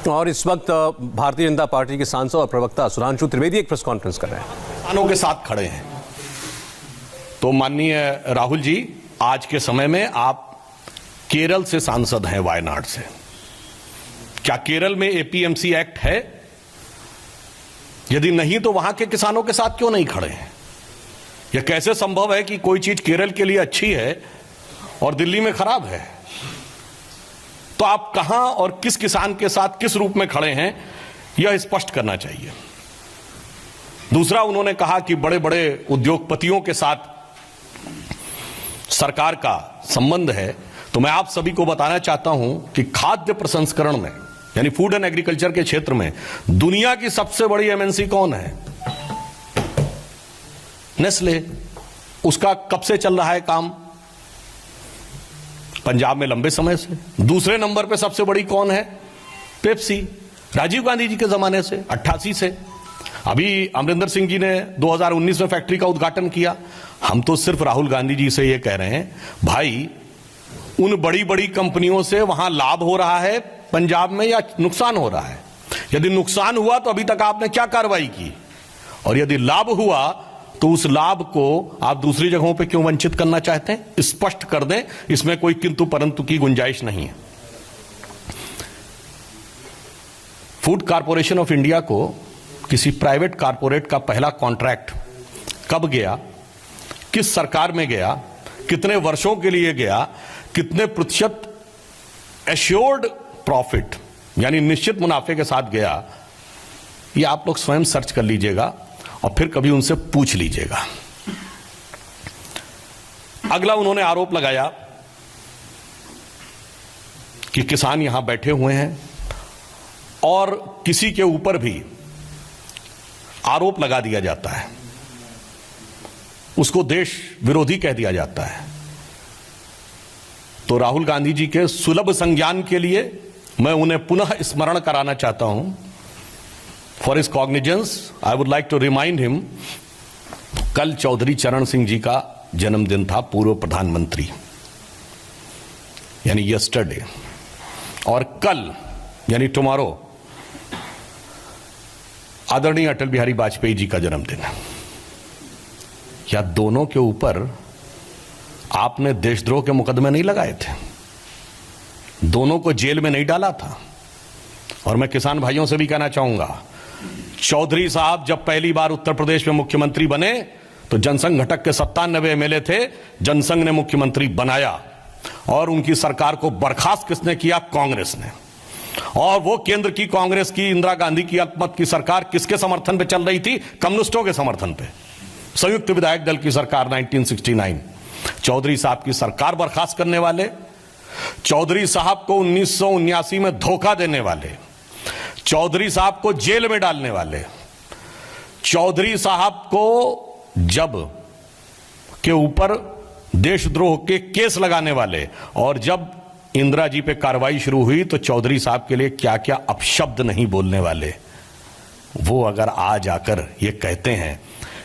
और इस वक्त भारतीय जनता पार्टी के सांसद और प्रवक्ता सुधांशु त्रिवेदी एक प्रेस कॉन्फ्रेंस कर रहे हैं। किसानों के साथ खड़े हैं। तो माननीय राहुल जी, आज के समय में आप केरल से सांसद हैं, वायनाड से। क्या केरल में एपीएमसी एक्ट है? यदि नहीं तो वहां के किसानों के साथ क्यों नहीं खड़े हैं? यह कैसे संभव है कि कोई चीज केरल के लिए अच्छी है और दिल्ली में खराब है? तो आप कहां और किस किसान के साथ किस रूप में खड़े हैं, यह स्पष्ट करना चाहिए। दूसरा, उन्होंने कहा कि बड़े बड़े उद्योगपतियों के साथ सरकार का संबंध है। तो मैं आप सभी को बताना चाहता हूं कि खाद्य प्रसंस्करण में, यानी फूड एंड एग्रीकल्चर के क्षेत्र में दुनिया की सबसे बड़ी एमएनसी कौन है? नेस्ले। उसका कब से चल रहा है काम? पंजाब में लंबे समय से। दूसरे नंबर पे सबसे बड़ी कौन है? पेप्सी, राजीव गांधी जी के जमाने से, 88 से। अभी अमरिंदर सिंह जी ने 2019 में फैक्ट्री का उद्घाटन किया। हम तो सिर्फ राहुल गांधी जी से ये कह रहे हैं, भाई उन बड़ी बड़ी कंपनियों से वहां लाभ हो रहा है पंजाब में या नुकसान हो रहा है? यदि नुकसान हुआ तो अभी तक आपने क्या कार्रवाई की? और यदि लाभ हुआ तो उस लाभ को आप दूसरी जगहों पे क्यों वंचित करना चाहते हैं? स्पष्ट कर दें, इसमें कोई किंतु परंतु की गुंजाइश नहीं है। फूड कॉरपोरेशन ऑफ इंडिया को किसी प्राइवेट कॉरपोरेट का पहला कॉन्ट्रैक्ट कब गया, किस सरकार में गया, कितने वर्षों के लिए गया, कितने प्रतिशत एश्योर्ड प्रॉफिट यानी निश्चित मुनाफे के साथ गया, ये आप लोग स्वयं सर्च कर लीजिएगा और फिर कभी उनसे पूछ लीजिएगा। अगला, उन्होंने आरोप लगाया कि किसान यहां बैठे हुए हैं और किसी के ऊपर भी आरोप लगा दिया जाता है, उसको देश विरोधी कह दिया जाता है। तो राहुल गांधी जी के सुलभ संज्ञान के लिए मैं उन्हें पुनः स्मरण कराना चाहता हूं। For his cognizance I would like to remind him, कल चौधरी चरण सिंह जी का जन्मदिन था, पूर्व प्रधानमंत्री, यानी यस्टरडे। और कल यानी टुमारो आदरणीय अटल बिहारी वाजपेयी जी का जन्मदिन है। या दोनों के ऊपर आपने देशद्रोह के मुकदमे नहीं लगाए थे? दोनों को जेल में नहीं डाला था? और मैं किसान भाइयों से भी कहना चाहूंगा, चौधरी साहब जब पहली बार उत्तर प्रदेश में मुख्यमंत्री बने तो जनसंघ घटक के 97 एमएलए थे, जनसंघ ने मुख्यमंत्री बनाया और उनकी सरकार को बर्खास्त किसने किया? कांग्रेस ने। और वो केंद्र की कांग्रेस की, इंदिरा गांधी की अल्पमत की सरकार किसके समर्थन पे चल रही थी? कम्युनिस्टों के समर्थन पे। संयुक्त विधायक दल की सरकार 1969। चौधरी साहब की सरकार बर्खास्त करने वाले, चौधरी साहब को 1979 में धोखा देने वाले, चौधरी साहब को जेल में डालने वाले, चौधरी साहब को जब के ऊपर देशद्रोह के केस लगाने वाले, और जब इंदिरा जी पे कार्रवाई शुरू हुई तो चौधरी साहब के लिए क्या क्या अपशब्द नहीं बोलने वाले, वो अगर आज आकर ये कहते हैं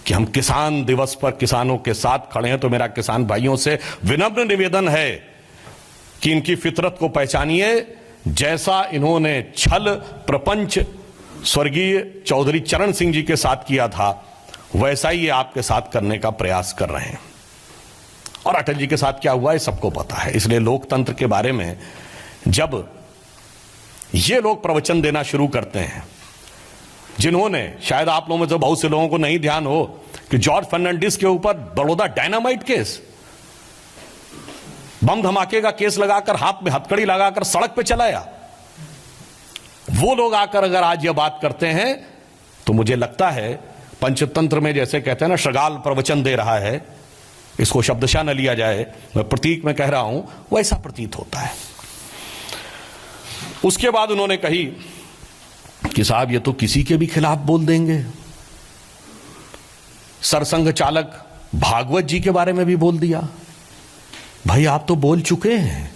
कि हम किसान दिवस पर किसानों के साथ खड़े हैं, तो मेरा किसान भाइयों से विनम्र निवेदन है कि इनकी फितरत को पहचानिए। जैसा इन्होंने छल प्रपंच स्वर्गीय चौधरी चरण सिंह जी के साथ किया था, वैसा ही ये आपके साथ करने का प्रयास कर रहे हैं। और अटल जी के साथ क्या हुआ है सबको पता है। इसलिए लोकतंत्र के बारे में जब ये लोग प्रवचन देना शुरू करते हैं, जिन्होंने, शायद आप लोगों में से बहुत से लोगों को नहीं ध्यान हो कि जॉर्ज फर्नांडिस के ऊपर बड़ौदा डायनामाइट केस, बम धमाके का केस लगाकर, हाथ में हथकड़ी लगाकर सड़क पे चलाया, वो लोग आकर अगर आज ये बात करते हैं तो मुझे लगता है पंचतंत्र में जैसे कहते हैं ना, शगाल प्रवचन दे रहा है, इसको शब्दशः न लिया जाए, मैं प्रतीक में कह रहा हूं, वैसा प्रतीत होता है। उसके बाद उन्होंने कही कि साहब ये तो किसी के भी खिलाफ बोल देंगे। सरसंघ चालक भागवत जी के बारे में भी बोल दिया। भाई आप तो बोल चुके हैं।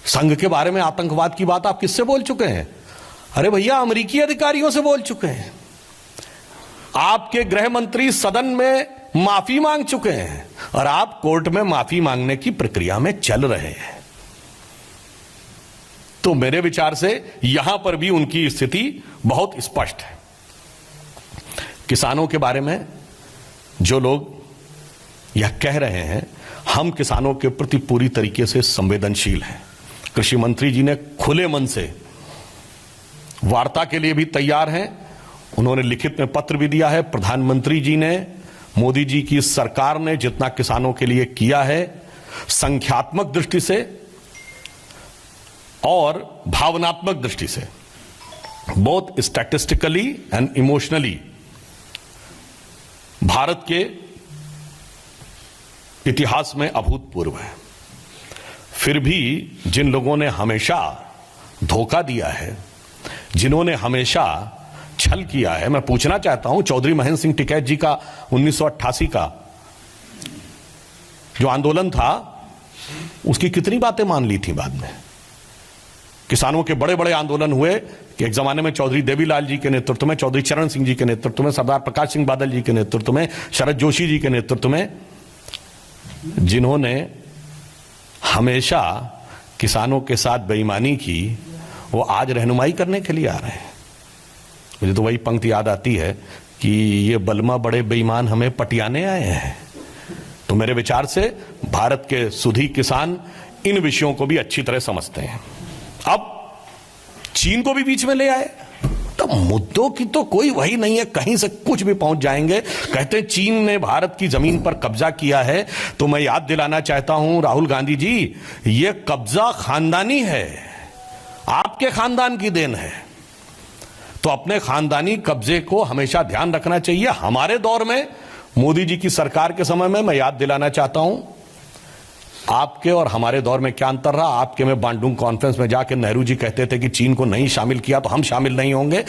संघ के बारे में आतंकवाद की बात आप किससे बोल चुके हैं? अरे भैया, अमेरिकी अधिकारियों से बोल चुके हैं। आपके गृह मंत्री सदन में माफी मांग चुके हैं और आप कोर्ट में माफी मांगने की प्रक्रिया में चल रहे हैं। तो मेरे विचार से यहां पर भी उनकी स्थिति बहुत स्पष्ट है। किसानों के बारे में जो लोग यह कह रहे हैं, हम किसानों के प्रति पूरी तरीके से संवेदनशील हैं। कृषि मंत्री जी ने खुले मन से वार्ता के लिए भी तैयार हैं। उन्होंने लिखित में पत्र भी दिया है। प्रधानमंत्री जी ने, मोदी जी की सरकार ने जितना किसानों के लिए किया है, संख्यात्मक दृष्टि से और भावनात्मक दृष्टि से, both statistically and emotionally, Bharat के इतिहास में अभूतपूर्व है। फिर भी जिन लोगों ने हमेशा धोखा दिया है, जिन्होंने हमेशा छल किया है, मैं पूछना चाहता हूं, चौधरी महेंद्र सिंह टिकैत जी का 1988 का जो आंदोलन था, उसकी कितनी बातें मान ली थी बाद में। किसानों के बड़े बड़े आंदोलन हुए कि एक जमाने में चौधरी देवीलाल जी के नेतृत्व में, चौधरी चरण सिंह जी के नेतृत्व में, सरदार प्रकाश सिंह बादल जी के नेतृत्व में, शरद जोशी जी के नेतृत्व में, जिन्होंने हमेशा किसानों के साथ बेईमानी की, वो आज रहनुमाई करने के लिए आ रहे हैं। मुझे तो वही पंक्ति याद आती है कि ये बलमा बड़े बेईमान हमें पटियाने आए हैं। तो मेरे विचार से भारत के सुधी किसान इन विषयों को भी अच्छी तरह समझते हैं। अब चीन को भी बीच में ले आए, तो मुद्दों की तो कोई वही नहीं है, कहीं से कुछ भी पहुंच जाएंगे। कहते हैं चीन ने भारत की जमीन पर कब्जा किया है, तो मैं याद दिलाना चाहता हूं राहुल गांधी जी, यह कब्जा खानदानी है, आपके खानदान की देन है। तो अपने खानदानी कब्जे को हमेशा ध्यान रखना चाहिए। हमारे दौर में, मोदी जी की सरकार के समय में, मैं याद दिलाना चाहता हूं, आपके और हमारे दौर में क्या अंतर रहा। आपके में बांडुंग कॉन्फ्रेंस में जाकर नेहरू जी कहते थे कि चीन को नहीं शामिल किया तो हम शामिल नहीं होंगे,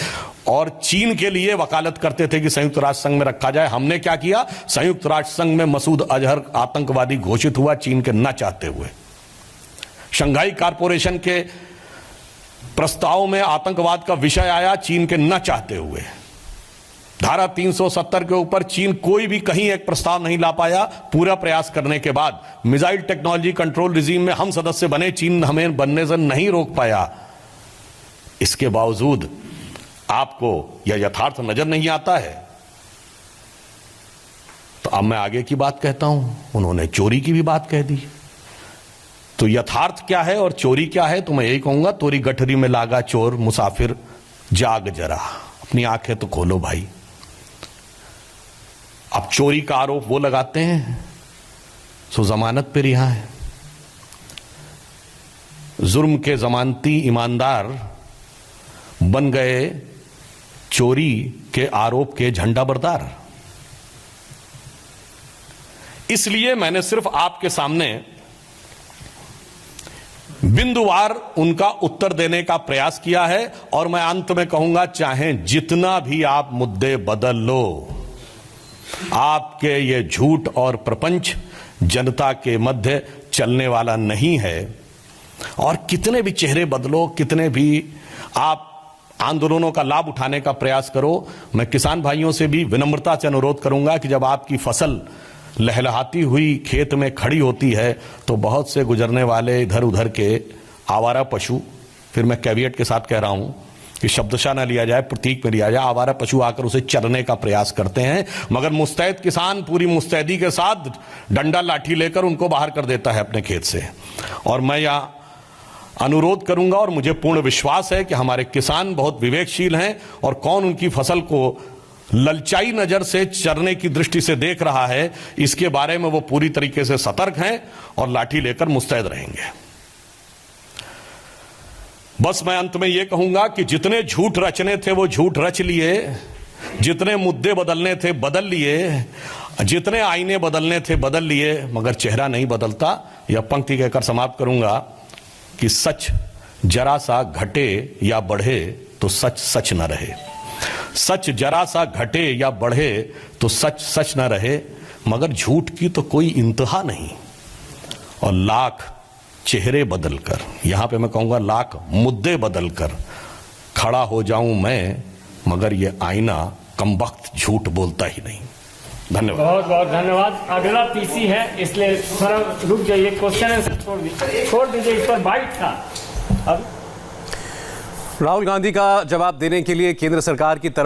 और चीन के लिए वकालत करते थे कि संयुक्त राष्ट्र संघ में रखा जाए। हमने क्या किया, संयुक्त राष्ट्र संघ में मसूद अजहर आतंकवादी घोषित हुआ, चीन के न चाहते हुए। शंघाई कॉरपोरेशन के प्रस्ताव में आतंकवाद का विषय आया, चीन के न चाहते हुए। धारा 370 के ऊपर चीन कोई भी कहीं एक प्रस्ताव नहीं ला पाया। पूरा प्रयास करने के बाद मिसाइल टेक्नोलॉजी कंट्रोल रिजीम में हम सदस्य बने, चीन हमें बनने से नहीं रोक पाया। इसके बावजूद आपको यह यथार्थ नजर नहीं आता है। तो अब मैं आगे की बात कहता हूं। उन्होंने चोरी की भी बात कह दी। तो यथार्थ क्या है और चोरी क्या है, तो मैं यही कहूंगा, तोरी गठरी में लागा चोर, मुसाफिर जाग जरा, अपनी आंखें तो खोलो भाई। अब चोरी का आरोप वो लगाते हैं सो जमानत पे रिहा है। जुर्म के जमानती ईमानदार बन गए चोरी के आरोप के झंडा बरदार। इसलिए मैंने सिर्फ आपके सामने बिंदुवार उनका उत्तर देने का प्रयास किया है। और मैं अंत में कहूंगा, चाहे जितना भी आप मुद्दे बदल लो, आपके ये झूठ और प्रपंच जनता के मध्य चलने वाला नहीं है। और कितने भी चेहरे बदलो, कितने भी आप आंदोलनों का लाभ उठाने का प्रयास करो, मैं किसान भाइयों से भी विनम्रता से अनुरोध करूंगा कि जब आपकी फसल लहलहाती हुई खेत में खड़ी होती है, तो बहुत से गुजरने वाले इधर उधर के आवारा पशु, फिर मैं कैवियट के साथ कह रहा हूं कि शब्दशः न लिया जाए, प्रतीक में लिया जाए, आवारा पशु आकर उसे चरने का प्रयास करते हैं, मगर मुस्तैद किसान पूरी मुस्तैदी के साथ डंडा लाठी लेकर उनको बाहर कर देता है अपने खेत से। और मैं यहां अनुरोध करूंगा, और मुझे पूर्ण विश्वास है कि हमारे किसान बहुत विवेकशील हैं, और कौन उनकी फसल को ललचाई नजर से चरने की दृष्टि से देख रहा है, इसके बारे में वो पूरी तरीके से सतर्क हैं और लाठी लेकर मुस्तैद रहेंगे। बस मैं अंत में यह कहूंगा कि जितने झूठ रचने थे वो झूठ रच लिए, जितने मुद्दे बदलने थे बदल लिए, जितने आईने बदलने थे बदल लिए, मगर चेहरा नहीं बदलता। यह पंक्ति कहकर समाप्त करूंगा कि सच जरा सा घटे या बढ़े तो सच सच न रहे। सच जरा सा घटे या बढ़े तो सच सच न रहे, मगर झूठ की तो कोई इंतहा नहीं। और लाख चेहरे बदलकर, यहां पे मैं कहूंगा लाख मुद्दे बदलकर खड़ा हो जाऊं मैं, मगर ये आईना कमबख्त झूठ बोलता ही नहीं। धन्यवाद। बहुत बहुत धन्यवाद। अगला पीसी है, इसलिए थोड़ा रुक जाइए, क्वेश्चन आंसर छोड़ दीजिए, इस पर बाइट था। अब राहुल गांधी का जवाब देने के लिए केंद्र सरकार की तरफ